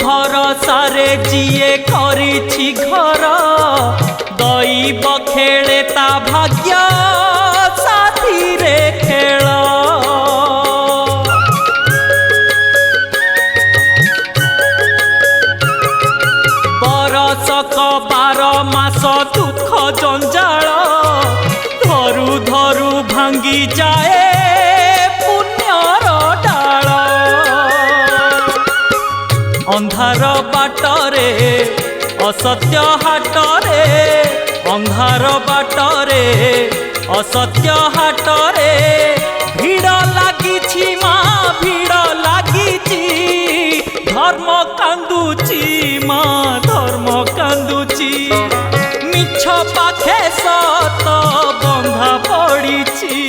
भरोसारे जिए करिछि घर दैव खेले ता भाग्य साथी रे खेल बरसक 12 मास दुख जंजाल धरु धरु भांगी जाए पुण्यर डाल अंधार बाटरे असत्य हाटरे अंधार बाटरे असत्य हाटरे भीड़ लागिछि माँ भीड़ लागिछि धर्म कांदुची माँ धर्म कांदुची मिछ पाखे सत बंधा पड़िछि